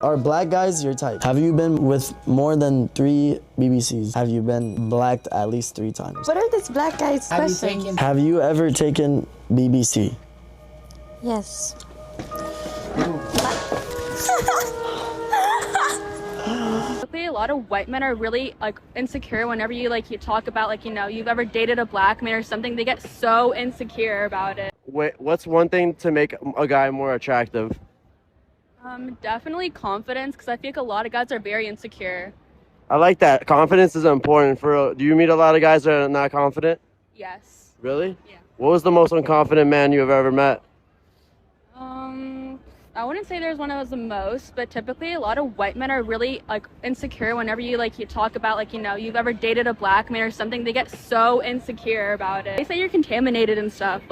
Are black guys your type? Have you been with more than 3 BBCs? Have you been blacked at least 3 times? What are these black guys questions? Have you ever taken BBC? Yes. A lot of white men are really insecure whenever you talk about you've ever dated a black man or something. They get so insecure about it. Wait, what's one thing to make a guy more attractive? Definitely confidence, because I feel like a lot of guys are very insecure. I like that. Confidence is important. Do you meet a lot of guys that are not confident? Yes. Really? Yeah. What was the most unconfident man you have ever met? I wouldn't say there's one that was the most, but typically a lot of white men are really insecure whenever you talk about you've ever dated a black man or something. They get so insecure about it. They say you're contaminated and stuff.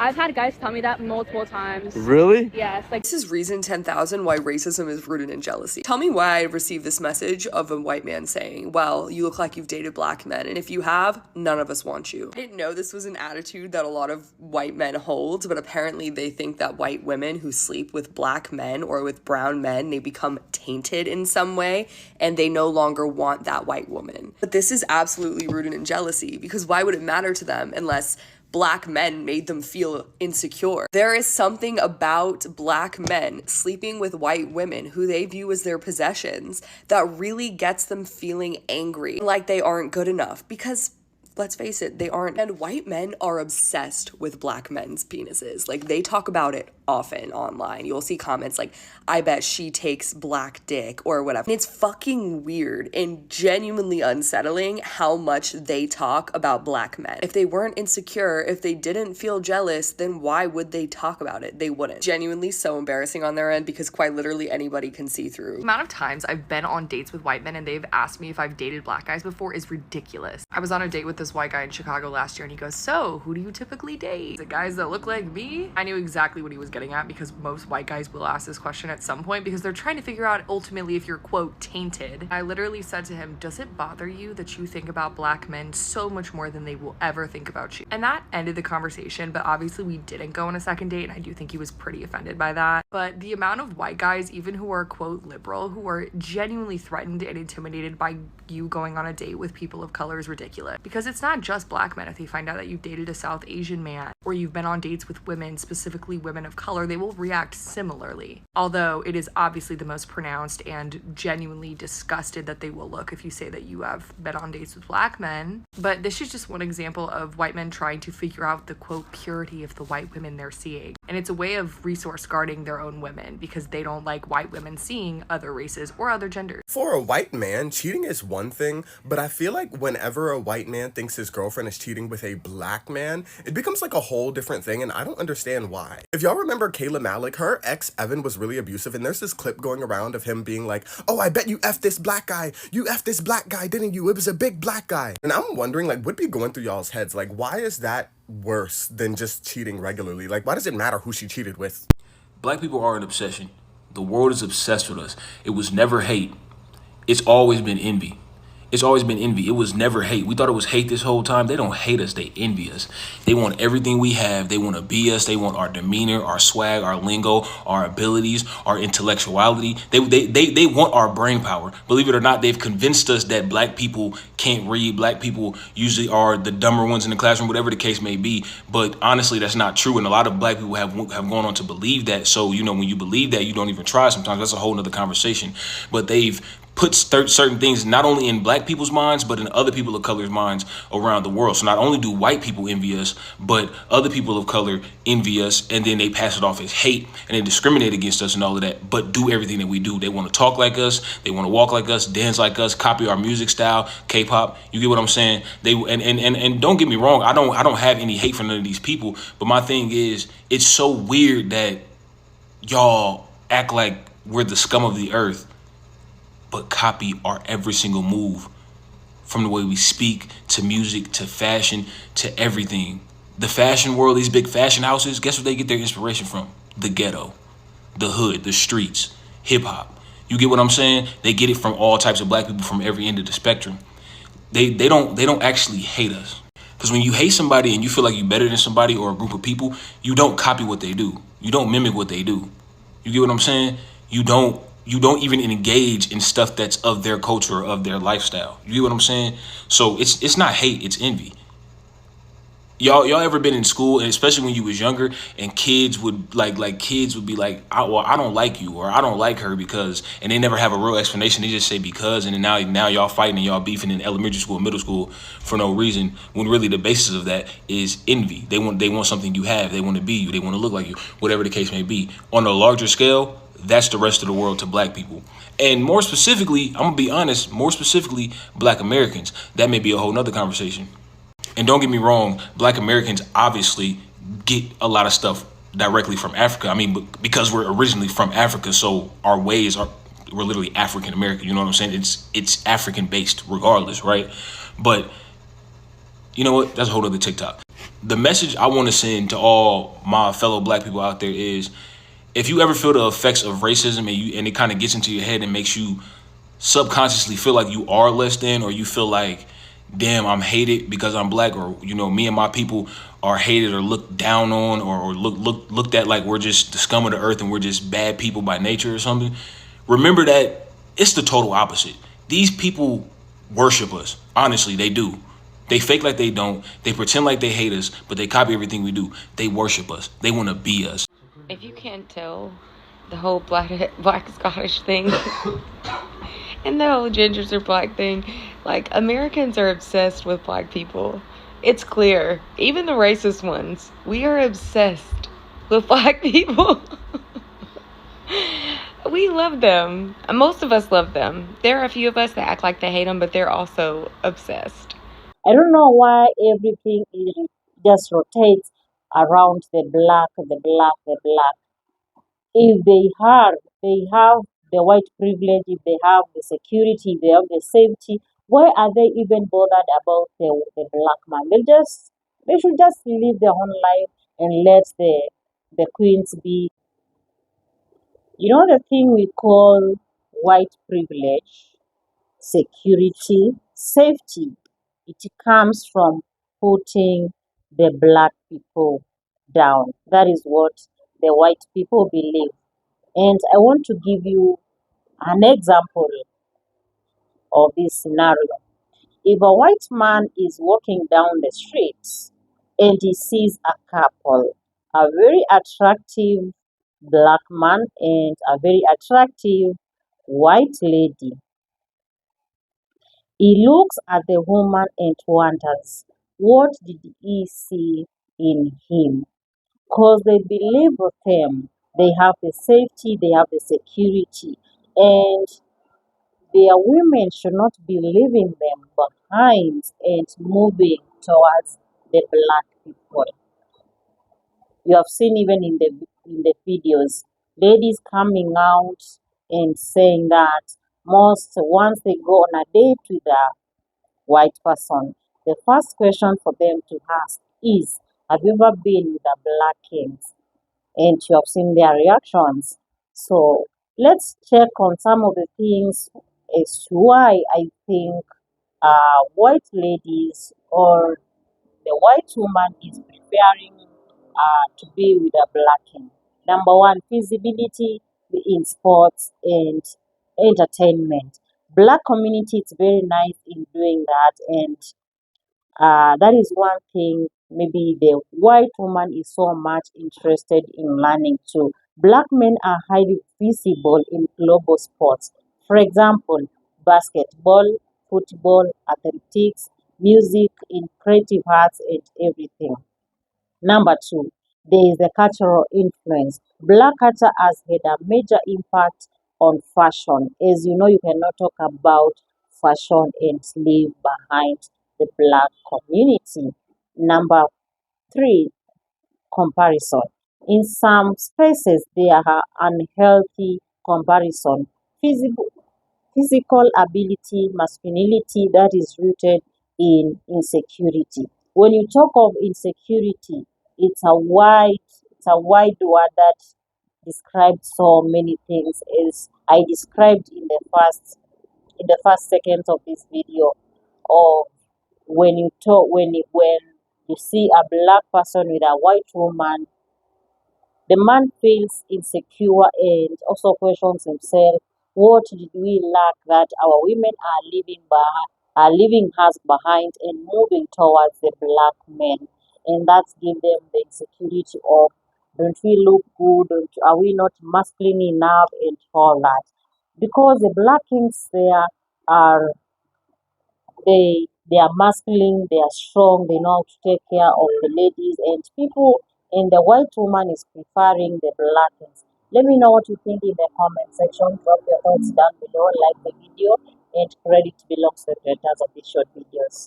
I've had guys tell me that multiple times. Really? Yes. This is reason 10,000 why racism is rooted in jealousy. Tell me why I received this message of a white man saying, well, you look like you've dated black men, and if you have, none of us want you. I didn't know this was an attitude that a lot of white men hold, but apparently they think that white women who sleep with black men or with brown men, they become tainted in some way, and they no longer want that white woman. But this is absolutely rooted in jealousy, because why would it matter to them unless black men made them feel insecure? There is something about black men sleeping with white women who they view as their possessions that really gets them feeling angry, like they aren't good enough, because let's face it, they aren't. And white men are obsessed with black men's penises. They talk about it often online. You'll see comments like, I bet she takes black dick or whatever. And it's fucking weird and genuinely unsettling how much they talk about black men. If they weren't insecure, if they didn't feel jealous, then why would they talk about it? They wouldn't. Genuinely so embarrassing on their end, because quite literally anybody can see through. The amount of times I've been on dates with white men and they've asked me if I've dated black guys before is ridiculous. I was on a date with this white guy in Chicago last year and he goes, so who do you typically date? The guys that look like me? I knew exactly what he was getting at, because most white guys will ask this question at some point because they're trying to figure out ultimately if you're quote tainted. I literally said to him, does it bother you that you think about black men so much more than they will ever think about you? And that ended the conversation, but obviously we didn't go on a second date, and I do think he was pretty offended by that. But the amount of white guys, even who are quote liberal, who are genuinely threatened and intimidated by you going on a date with people of color is ridiculous, because it's not just black men. If they find out that you've dated a South Asian man or you've been on dates with women, specifically women of color, they will react similarly. Although it is obviously the most pronounced and genuinely disgusted that they will look if you say that you have been on dates with black men. But this is just one example of white men trying to figure out the quote purity of the white women they're seeing. And it's a way of resource guarding their own women, because they don't like white women seeing other races or other genders. For a white man, cheating is one thing, but I feel like whenever a white man thinks his girlfriend is cheating with a black man, it becomes like a whole different thing, and I don't understand why. If y'all remember Kayla Malik, her ex Evan was really abusive, and there's this clip going around of him being like, oh, I bet you F this black guy. You F this black guy, didn't you? It was a big black guy. And I'm wondering, what'd be going through y'all's heads? Why is that worse than just cheating regularly? Why does it matter who she cheated with? Black people are an obsession. The world is obsessed with us. It was never hate. It's always been envy. It's always been envy. It was never hate. We thought it was hate this whole time. They don't hate us. They envy us. They want everything we have. They want to be us. They want our demeanor, our swag, our lingo, our abilities, our intellectuality. They want our brain power. Believe it or not, they've convinced us that black people can't read. Black people usually are the dumber ones in the classroom, whatever the case may be. But honestly, that's not true. And a lot of black people have gone on to believe that. So, when you believe that, you don't even try sometimes. That's a whole nother conversation. But they've put certain things not only in black people's minds, but in other people of color's minds around the world. So not only do white people envy us, but other people of color envy us, and then they pass it off as hate, and they discriminate against us and all of that, but do everything that we do. They want to talk like us, they want to walk like us, dance like us, copy our music style, K-pop. You get what I'm saying? And don't get me wrong, I don't have any hate for none of these people, but my thing is, it's so weird that y'all act like we're the scum of the earth, but copy our every single move, from the way we speak, to music, to fashion, to everything. The fashion world, these big fashion houses, guess what they get their inspiration from? The ghetto, the hood, the streets, hip hop. You get what I'm saying? They get it from all types of black people from every end of the spectrum. They don't actually hate us. Because when you hate somebody and you feel like you're better than somebody or a group of people, you don't copy what they do. You don't mimic what they do. You get what I'm saying? You don't You don't even engage in stuff that's of their culture, of their lifestyle. You get what I'm saying? So it's not hate, it's envy. Y'all ever been in school, and especially when you was younger, and kids would kids would be like, I don't like you, or I don't like her because, and they never have a real explanation. They just say because, and then now y'all fighting and y'all beefing in elementary school, middle school for no reason. When really the basis of that is envy. They want something you have. They want to be you. They want to look like you. Whatever the case may be. On a larger scale, that's the rest of the world to black people. And more specifically, I'm gonna be honest. More specifically, black Americans. That may be a whole nother conversation. And don't get me wrong, black Americans obviously get a lot of stuff directly from Africa. I mean, because we're originally from Africa, so our ways are, we're literally African American. You know what I'm saying? It's African based regardless, right? But you know what? That's a whole other TikTok. The message I want to send to all my fellow black people out there is, if you ever feel the effects of racism and it kind of gets into your head and makes you subconsciously feel like you are less than, or you feel like, damn, I'm hated because I'm black, or me and my people are hated or looked down on, or looked at like we're just the scum of the earth and we're just bad people by nature or something. Remember that it's the total opposite. These people worship us. Honestly, they do. They fake like they don't. They pretend like they hate us, but they copy everything we do. They worship us. They want to be us. If you can't tell, the whole black Scottish thing and the whole gingers are black thing, like, Americans are obsessed with black people. It's clear. Even the racist ones. We are obsessed with black people. We love them. Most of us love them. There are a few of us that act like they hate them, but they're also obsessed. I don't know why everything just rotates around the black, the black, the black. If they have the white privilege, if they have the security, if they have the safety, why are they even bothered about the black man? They should just live their own life and let the queens be. You know the thing we call white privilege, security, safety. It comes from putting the black people down. That is what the white people believe. And I want to give you an example of this scenario. If a white man is walking down the street and he sees a couple, a very attractive black man and a very attractive white lady, he looks at the woman and wonders, what did he see in him? Because they believe with them, they have the safety, they have the security, and their women should not be leaving them behind and moving towards the black people. You have seen even in the videos, ladies coming out and saying that most once they go on a date with a white person, the first question for them to ask is, have you ever been with a black king? And you have seen their reactions. So let's check on some of the things as to why I think white ladies or the white woman is preferring to be with a black king. Number one, visibility in sports and entertainment. Black community is very nice in doing that, and that is one thing maybe the white woman is so much interested in learning too. Black men are highly visible in global sports. For example, basketball, football, athletics, music, in creative arts, and everything. Number two, there is the cultural influence. Black culture has had a major impact on fashion. As you know, you cannot talk about fashion and leave behind the black community. Number three, comparison. In some spaces, there are unhealthy comparison. Physical, physical ability, masculinity that is rooted in insecurity. When you talk of insecurity, it's a wide word that describes so many things, as I described in the first seconds of this video. Of when you see a black person with a white woman, the man feels insecure and also questions himself, What did we lack that our women are leaving us behind and moving towards the black men? And that's give them the insecurity of, don't we look good? Are we not masculine enough and all that? Because the black kings there are they are masculine, they are strong, they know how to take care of the ladies and people, and the white woman is preferring the black ones. Let me know what you think in the comment section. Drop your thoughts down below, like the video, and credit belongs to the creators of these short videos.